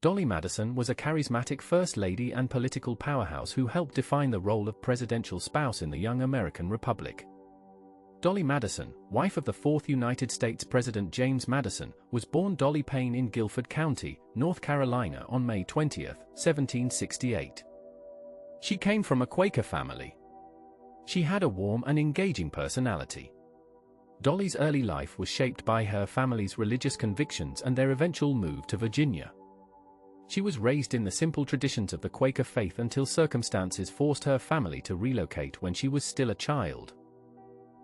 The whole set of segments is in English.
Dolley Madison was a charismatic First Lady and political powerhouse who helped define the role of presidential spouse in the young American Republic. Dolley Madison, wife of the fourth United States President James Madison, was born Dolley Payne in Guilford County, North Carolina on May 20, 1768. She came from a Quaker family. She had a warm and engaging personality. Dolley's early life was shaped by her family's religious convictions and their eventual move to Virginia. She was raised in the simple traditions of the Quaker faith until circumstances forced her family to relocate when she was still a child.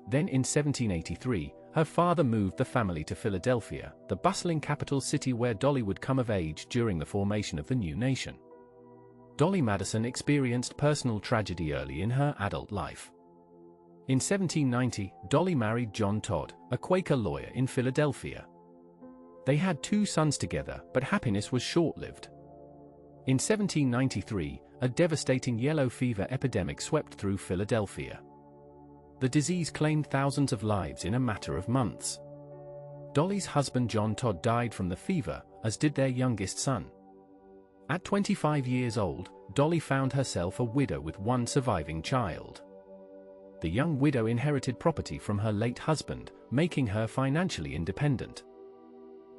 Then in 1783, her father moved the family to Philadelphia, the bustling capital city where Dolley would come of age during the formation of the new nation. Dolley Madison experienced personal tragedy early in her adult life. In 1790, Dolley married John Todd, a Quaker lawyer in Philadelphia. They had 2 sons together, but happiness was short-lived. In 1793, a devastating yellow fever epidemic swept through Philadelphia. The disease claimed thousands of lives in a matter of months. Dolley's husband John Todd died from the fever, as did their youngest son. At 25 years old, Dolley found herself a widow with 1 surviving child. The young widow inherited property from her late husband, making her financially independent.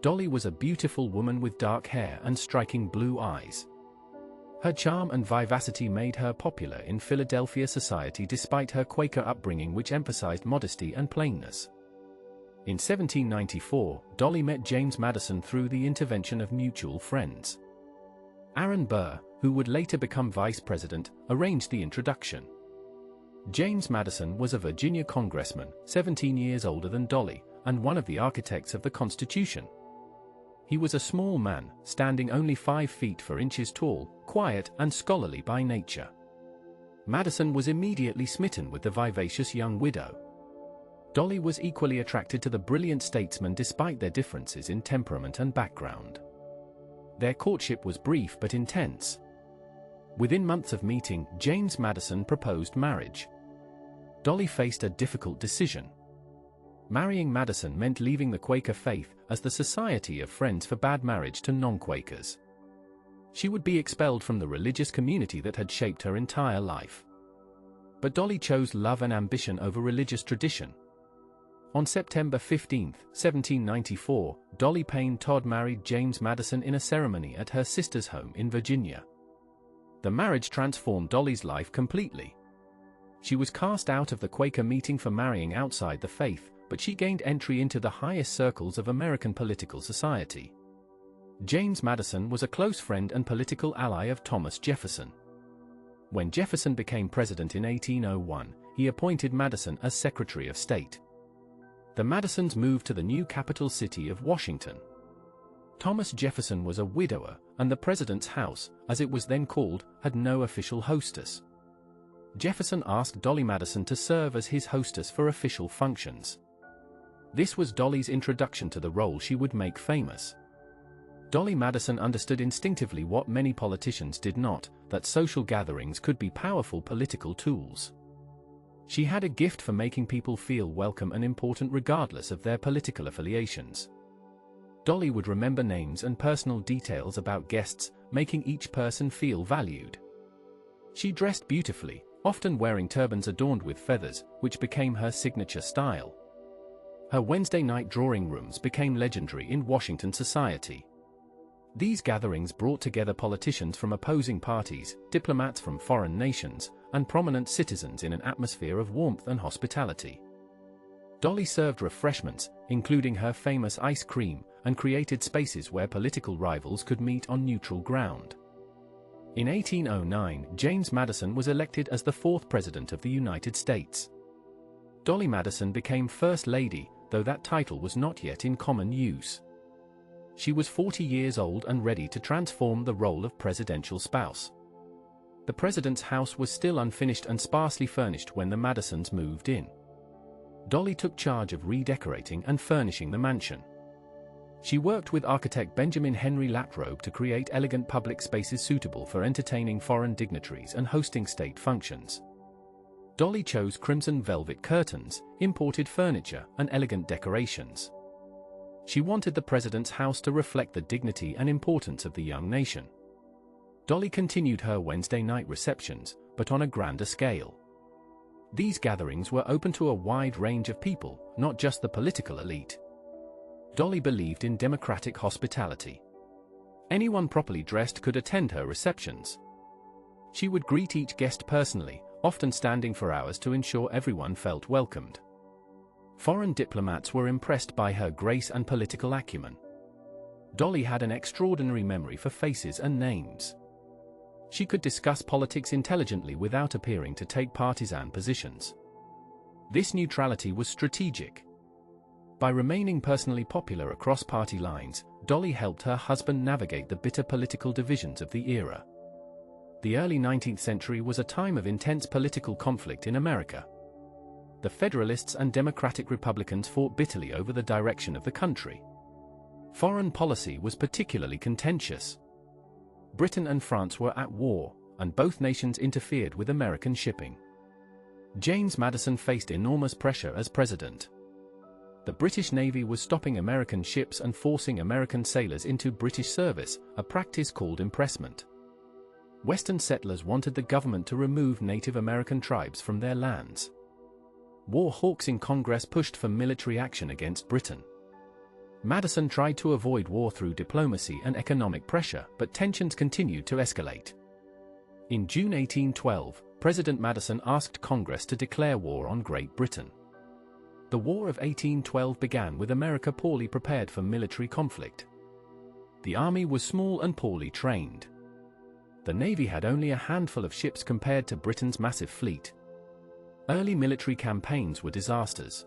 Dolley was a beautiful woman with dark hair and striking blue eyes. Her charm and vivacity made her popular in Philadelphia society despite her Quaker upbringing, which emphasized modesty and plainness. In 1794, Dolley met James Madison through the intervention of mutual friends. Aaron Burr, who would later become vice president, arranged the introduction. James Madison was a Virginia congressman, 17 years older than Dolley, and one of the architects of the Constitution. He was a small man, standing only 5 feet 4 inches tall, quiet and scholarly by nature. Madison was immediately smitten with the vivacious young widow. Dolley was equally attracted to the brilliant statesman despite their differences in temperament and background. Their courtship was brief but intense. Within months of meeting, James Madison proposed marriage. Dolley faced a difficult decision. Marrying Madison meant leaving the Quaker faith, as the Society of Friends forbade marriage to non-Quakers. She would be expelled from the religious community that had shaped her entire life. But Dolley chose love and ambition over religious tradition. On September 15, 1794, Dolley Payne Todd married James Madison in a ceremony at her sister's home in Virginia. The marriage transformed Dolley's life completely. She was cast out of the Quaker meeting for marrying outside the faith, but she gained entry into the highest circles of American political society. James Madison was a close friend and political ally of Thomas Jefferson. When Jefferson became president in 1801, he appointed Madison as Secretary of State. The Madisons moved to the new capital city of Washington. Thomas Jefferson was a widower, and the president's house, as it was then called, had no official hostess. Jefferson asked Dolley Madison to serve as his hostess for official functions. This was Dolley's introduction to the role she would make famous. Dolley Madison understood instinctively what many politicians did not, that social gatherings could be powerful political tools. She had a gift for making people feel welcome and important regardless of their political affiliations. Dolley would remember names and personal details about guests, making each person feel valued. She dressed beautifully, often wearing turbans adorned with feathers, which became her signature style. Her Wednesday night drawing rooms became legendary in Washington society. These gatherings brought together politicians from opposing parties, diplomats from foreign nations, and prominent citizens in an atmosphere of warmth and hospitality. Dolley served refreshments, including her famous ice cream, and created spaces where political rivals could meet on neutral ground. In 1809, James Madison was elected as the 4th President of the United States. Dolley Madison became First Lady, though that title was not yet in common use. She was 40 years old and ready to transform the role of presidential spouse. The president's house was still unfinished and sparsely furnished when the Madisons moved in. Dolley took charge of redecorating and furnishing the mansion. She worked with architect Benjamin Henry Latrobe to create elegant public spaces suitable for entertaining foreign dignitaries and hosting state functions. Dolley chose crimson velvet curtains, imported furniture, and elegant decorations. She wanted the president's house to reflect the dignity and importance of the young nation. Dolley continued her Wednesday night receptions, but on a grander scale. These gatherings were open to a wide range of people, not just the political elite. Dolley believed in democratic hospitality. Anyone properly dressed could attend her receptions. She would greet each guest personally, often standing for hours to ensure everyone felt welcomed. Foreign diplomats were impressed by her grace and political acumen. Dolley had an extraordinary memory for faces and names. She could discuss politics intelligently without appearing to take partisan positions. This neutrality was strategic. By remaining personally popular across party lines, Dolley helped her husband navigate the bitter political divisions of the era. The early 19th century was a time of intense political conflict in America. The Federalists and Democratic Republicans fought bitterly over the direction of the country. Foreign policy was particularly contentious. Britain and France were at war, and both nations interfered with American shipping. James Madison faced enormous pressure as president. The British Navy was stopping American ships and forcing American sailors into British service, a practice called impressment. Western settlers wanted the government to remove Native American tribes from their lands. War hawks in Congress pushed for military action against Britain. Madison tried to avoid war through diplomacy and economic pressure, but tensions continued to escalate. In June 1812, President Madison asked Congress to declare war on Great Britain. The War of 1812 began with America poorly prepared for military conflict. The army was small and poorly trained. The Navy had only a handful of ships compared to Britain's massive fleet. Early military campaigns were disasters.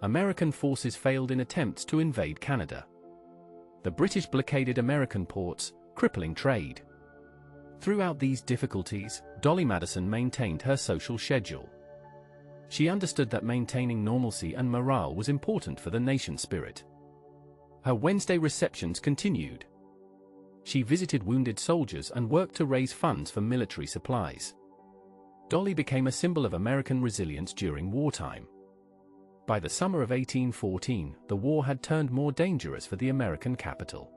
American forces failed in attempts to invade Canada. The British blockaded American ports, crippling trade. Throughout these difficulties, Dolley Madison maintained her social schedule. She understood that maintaining normalcy and morale was important for the nation's spirit. Her Wednesday receptions continued. She visited wounded soldiers and worked to raise funds for military supplies. Dolley became a symbol of American resilience during wartime. By the summer of 1814, the war had turned more dangerous for the American capital.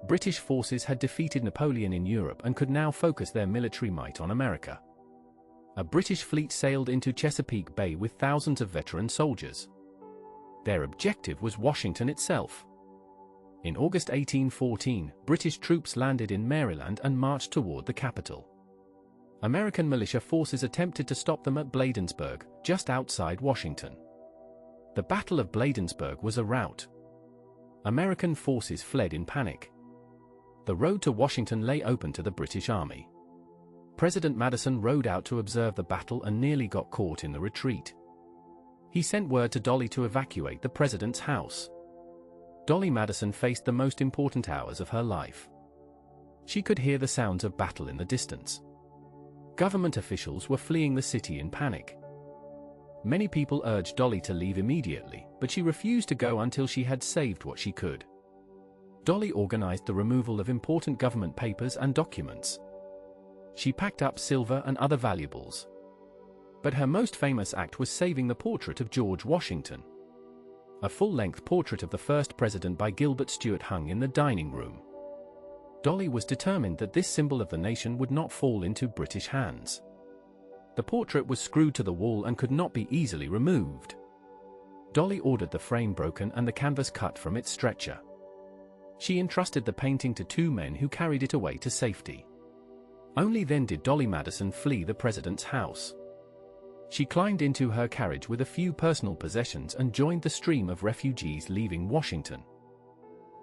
British forces had defeated Napoleon in Europe and could now focus their military might on America. A British fleet sailed into Chesapeake Bay with thousands of veteran soldiers. Their objective was Washington itself. In August 1814, British troops landed in Maryland and marched toward the capital. American militia forces attempted to stop them at Bladensburg, just outside Washington. The Battle of Bladensburg was a rout. American forces fled in panic. The road to Washington lay open to the British Army. President Madison rode out to observe the battle and nearly got caught in the retreat. He sent word to Dolley to evacuate the president's house. Dolley Madison faced the most important hours of her life. She could hear the sounds of battle in the distance. Government officials were fleeing the city in panic. Many people urged Dolley to leave immediately, but she refused to go until she had saved what she could. Dolley organized the removal of important government papers and documents. She packed up silver and other valuables. But her most famous act was saving the portrait of George Washington. A full-length portrait of the first president by Gilbert Stuart hung in the dining room. Dolley was determined that this symbol of the nation would not fall into British hands. The portrait was screwed to the wall and could not be easily removed. Dolley ordered the frame broken and the canvas cut from its stretcher. She entrusted the painting to two men who carried it away to safety. Only then did Dolley Madison flee the president's house. She climbed into her carriage with a few personal possessions and joined the stream of refugees leaving Washington.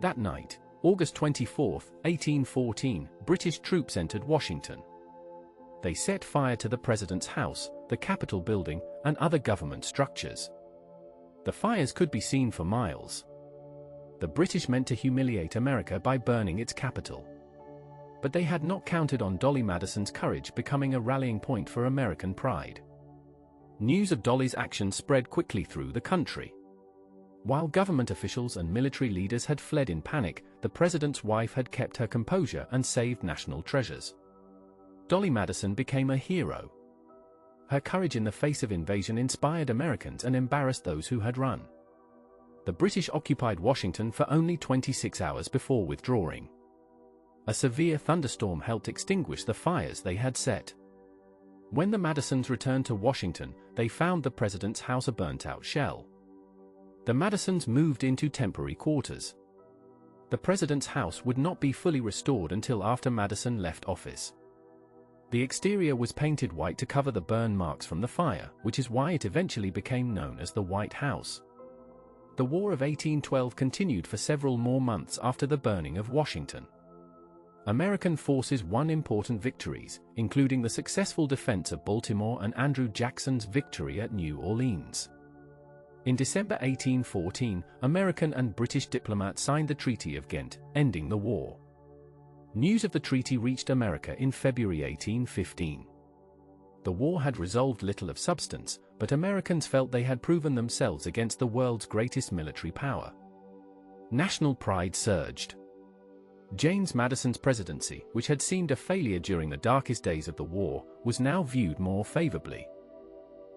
That night, August 24, 1814, British troops entered Washington. They set fire to the president's house, the Capitol building, and other government structures. The fires could be seen for miles. The British meant to humiliate America by burning its capital. But they had not counted on Dolley Madison's courage becoming a rallying point for American pride. News of Dolley's actions spread quickly through the country. While government officials and military leaders had fled in panic, the president's wife had kept her composure and saved national treasures. Dolley Madison became a hero. Her courage in the face of invasion inspired Americans and embarrassed those who had run. The British occupied Washington for only 26 hours before withdrawing. A severe thunderstorm helped extinguish the fires they had set. When the Madisons returned to Washington, they found the president's house a burnt-out shell. The Madisons moved into temporary quarters. The president's house would not be fully restored until after Madison left office. The exterior was painted white to cover the burn marks from the fire, which is why it eventually became known as the White House. The War of 1812 continued for several more months after the burning of Washington. American forces won important victories, including the successful defense of Baltimore and Andrew Jackson's victory at New Orleans. In December 1814, American and British diplomats signed the Treaty of Ghent, ending the war. News of the treaty reached America in February 1815. The war had resolved little of substance, but Americans felt they had proven themselves against the world's greatest military power. National pride surged. James Madison's presidency, which had seemed a failure during the darkest days of the war, was now viewed more favorably.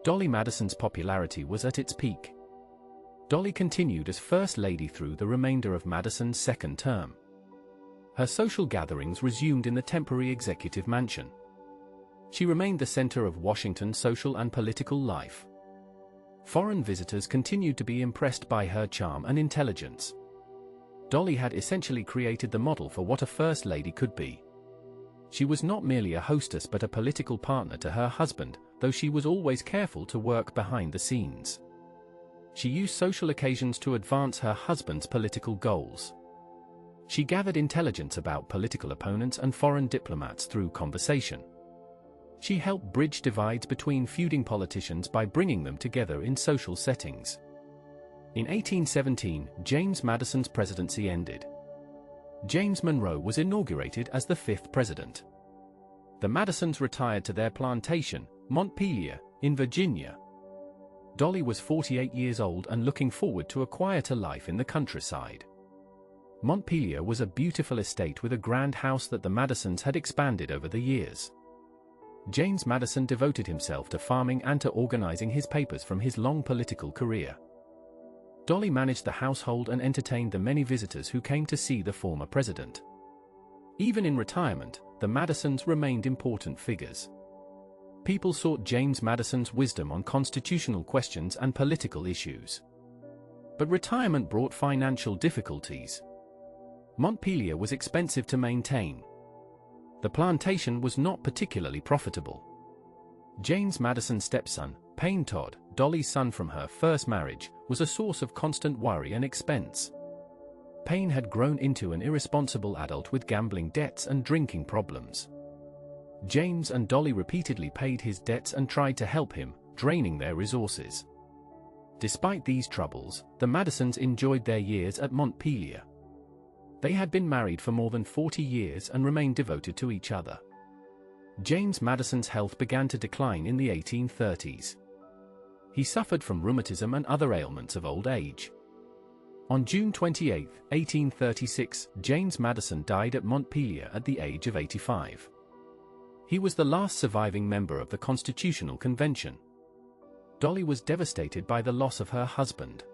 Dolley Madison's popularity was at its peak. Dolley continued as First Lady through the remainder of Madison's second term. Her social gatherings resumed in the temporary executive mansion. She remained the center of Washington's social and political life. Foreign visitors continued to be impressed by her charm and intelligence. Dolley had essentially created the model for what a First Lady could be. She was not merely a hostess but a political partner to her husband, though she was always careful to work behind the scenes. She used social occasions to advance her husband's political goals. She gathered intelligence about political opponents and foreign diplomats through conversation. She helped bridge divides between feuding politicians by bringing them together in social settings. In 1817, James Madison's presidency ended. James Monroe was inaugurated as the fifth president. The Madisons retired to their plantation, Montpelier, in Virginia. Dolley was 48 years old and looking forward to a quieter life in the countryside. Montpelier was a beautiful estate with a grand house that the Madisons had expanded over the years. James Madison devoted himself to farming and to organizing his papers from his long political career. Dolley managed the household and entertained the many visitors who came to see the former president. Even in retirement, the Madisons remained important figures. People sought James Madison's wisdom on constitutional questions and political issues. But retirement brought financial difficulties. Montpelier was expensive to maintain. The plantation was not particularly profitable. James Madison's stepson, Payne Todd, Dolley's son from her first marriage, was a source of constant worry and expense. Payne had grown into an irresponsible adult with gambling debts and drinking problems. James and Dolley repeatedly paid his debts and tried to help him, draining their resources. Despite these troubles, the Madisons enjoyed their years at Montpelier. They had been married for more than 40 years and remained devoted to each other. James Madison's health began to decline in the 1830s. He suffered from rheumatism and other ailments of old age. On June 28, 1836, James Madison died at Montpelier at the age of 85. He was the last surviving member of the Constitutional Convention. Dolley was devastated by the loss of her husband.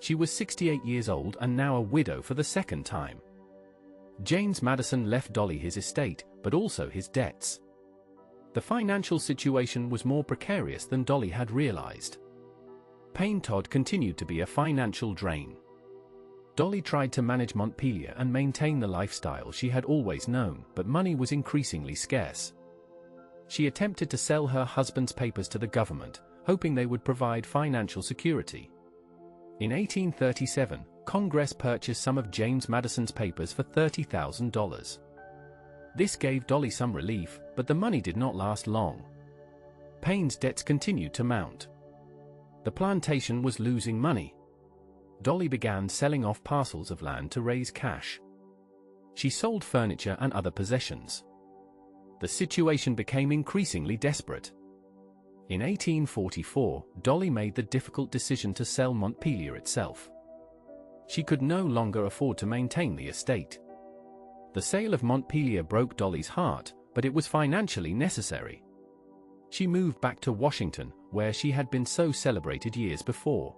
She was 68 years old and now a widow for the second time. James Madison left Dolley his estate, but also his debts. The financial situation was more precarious than Dolley had realized. Payne Todd continued to be a financial drain. Dolley tried to manage Montpelier and maintain the lifestyle she had always known, but money was increasingly scarce. She attempted to sell her husband's papers to the government, hoping they would provide financial security. In 1837, Congress purchased some of James Madison's papers for $30,000. This gave Dolley some relief, but the money did not last long. Payne's debts continued to mount. The plantation was losing money. Dolley began selling off parcels of land to raise cash. She sold furniture and other possessions. The situation became increasingly desperate. In 1844, Dolley made the difficult decision to sell Montpelier itself. She could no longer afford to maintain the estate. The sale of Montpelier broke Dolley's heart, but it was financially necessary. She moved back to Washington, where she had been so celebrated years before.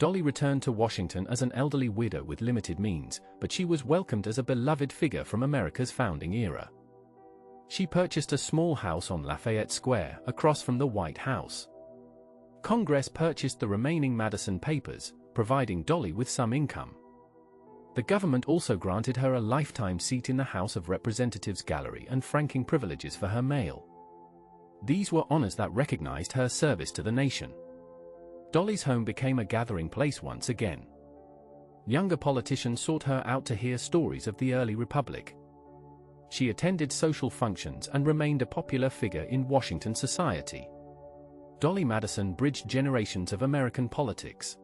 Dolley returned to Washington as an elderly widow with limited means, but she was welcomed as a beloved figure from America's founding era. She purchased a small house on Lafayette Square, across from the White House. Congress purchased the remaining Madison papers, providing Dolley with some income. The government also granted her a lifetime seat in the House of Representatives gallery and franking privileges for her mail. These were honors that recognized her service to the nation. Dolley's home became a gathering place once again. Younger politicians sought her out to hear stories of the early republic. She attended social functions and remained a popular figure in Washington society. Dolley Madison bridged generations of American politics.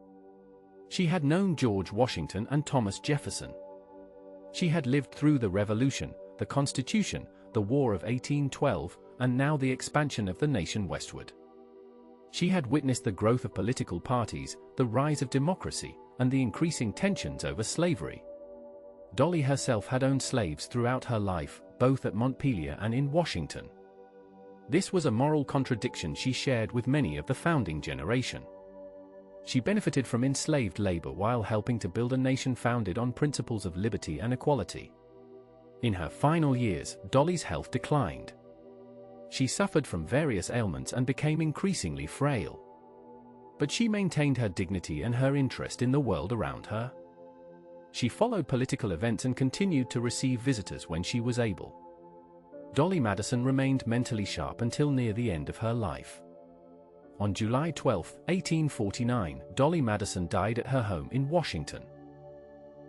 She had known George Washington and Thomas Jefferson. She had lived through the Revolution, the Constitution, the War of 1812, and now the expansion of the nation westward. She had witnessed the growth of political parties, the rise of democracy, and the increasing tensions over slavery. Dolley herself had owned slaves throughout her life, both at Montpelier and in Washington. This was a moral contradiction she shared with many of the founding generation. She benefited from enslaved labor while helping to build a nation founded on principles of liberty and equality. In her final years, Dolley's health declined. She suffered from various ailments and became increasingly frail. But she maintained her dignity and her interest in the world around her. She followed political events and continued to receive visitors when she was able. Dolley Madison remained mentally sharp until near the end of her life. On July 12, 1849, Dolley Madison died at her home in Washington.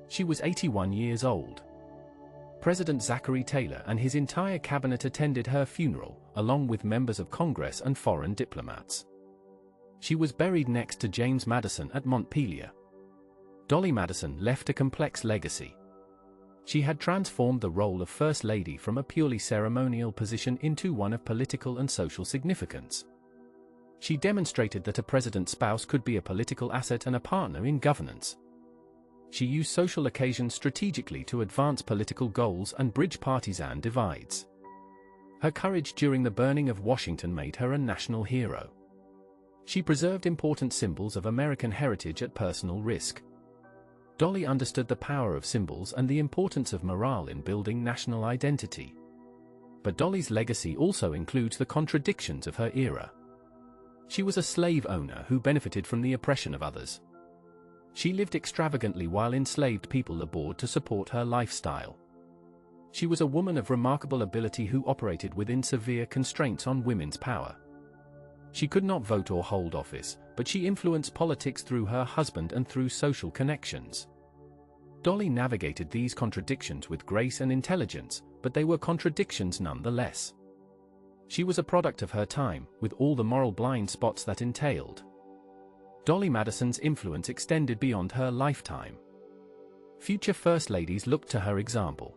She was 81 years old. President Zachary Taylor and his entire cabinet attended her funeral, along with members of Congress and foreign diplomats. She was buried next to James Madison at Montpelier. Dolley Madison left a complex legacy. She had transformed the role of First Lady from a purely ceremonial position into one of political and social significance. She demonstrated that a president's spouse could be a political asset and a partner in governance. She used social occasions strategically to advance political goals and bridge partisan divides. Her courage during the burning of Washington made her a national hero. She preserved important symbols of American heritage at personal risk. Dolley understood the power of symbols and the importance of morale in building national identity. But Dolley's legacy also includes the contradictions of her era. She was a slave owner who benefited from the oppression of others. She lived extravagantly while enslaved people labored to support her lifestyle. She was a woman of remarkable ability who operated within severe constraints on women's power. She could not vote or hold office, but she influenced politics through her husband and through social connections. Dolley navigated these contradictions with grace and intelligence, but they were contradictions nonetheless. She was a product of her time, with all the moral blind spots that entailed. Dolley Madison's influence extended beyond her lifetime. Future First Ladies looked to her example.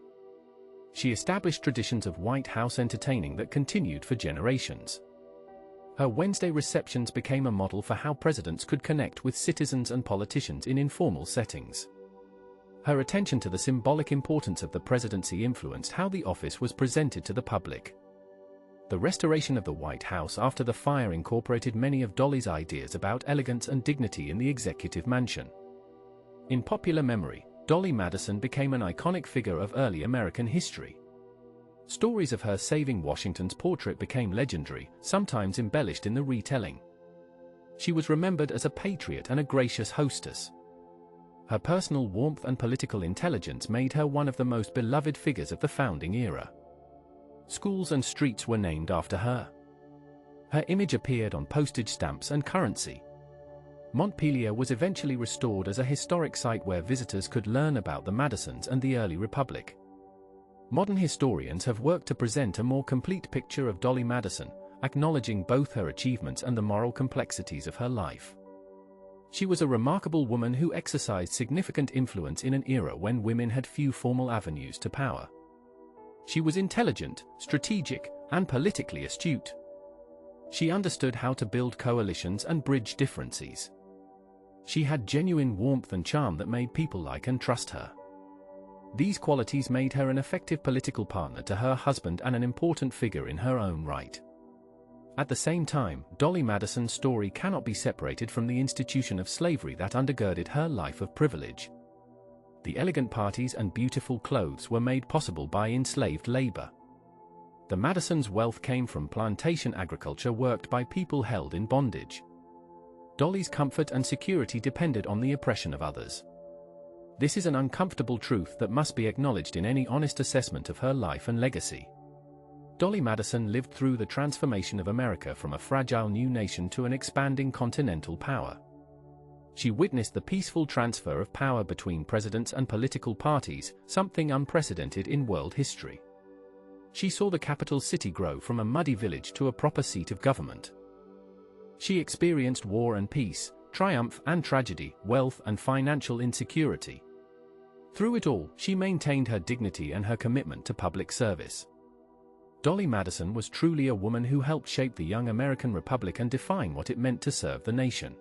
She established traditions of White House entertaining that continued for generations. Her Wednesday receptions became a model for how presidents could connect with citizens and politicians in informal settings. Her attention to the symbolic importance of the presidency influenced how the office was presented to the public. The restoration of the White House after the fire incorporated many of Dolley's ideas about elegance and dignity in the executive mansion. In popular memory, Dolley Madison became an iconic figure of early American history. Stories of her saving Washington's portrait became legendary, sometimes embellished in the retelling. She was remembered as a patriot and a gracious hostess. Her personal warmth and political intelligence made her one of the most beloved figures of the founding era. Schools and streets were named after her. Her image appeared on postage stamps and currency. Montpelier was eventually restored as a historic site where visitors could learn about the Madisons and the early republic. Modern historians have worked to present a more complete picture of Dolley Madison, acknowledging both her achievements and the moral complexities of her life. She was a remarkable woman who exercised significant influence in an era when women had few formal avenues to power. She was intelligent, strategic, and politically astute. She understood how to build coalitions and bridge differences. She had genuine warmth and charm that made people like and trust her. These qualities made her an effective political partner to her husband and an important figure in her own right. At the same time, Dolley Madison's story cannot be separated from the institution of slavery that undergirded her life of privilege. The elegant parties and beautiful clothes were made possible by enslaved labor. The Madisons' wealth came from plantation agriculture worked by people held in bondage. Dolley's comfort and security depended on the oppression of others. This is an uncomfortable truth that must be acknowledged in any honest assessment of her life and legacy. Dolley Madison lived through the transformation of America from a fragile new nation to an expanding continental power. She witnessed the peaceful transfer of power between presidents and political parties, something unprecedented in world history. She saw the capital city grow from a muddy village to a proper seat of government. She experienced war and peace, triumph and tragedy, wealth and financial insecurity. Through it all, she maintained her dignity and her commitment to public service. Dolley Madison was truly a woman who helped shape the young American Republic and define what it meant to serve the nation.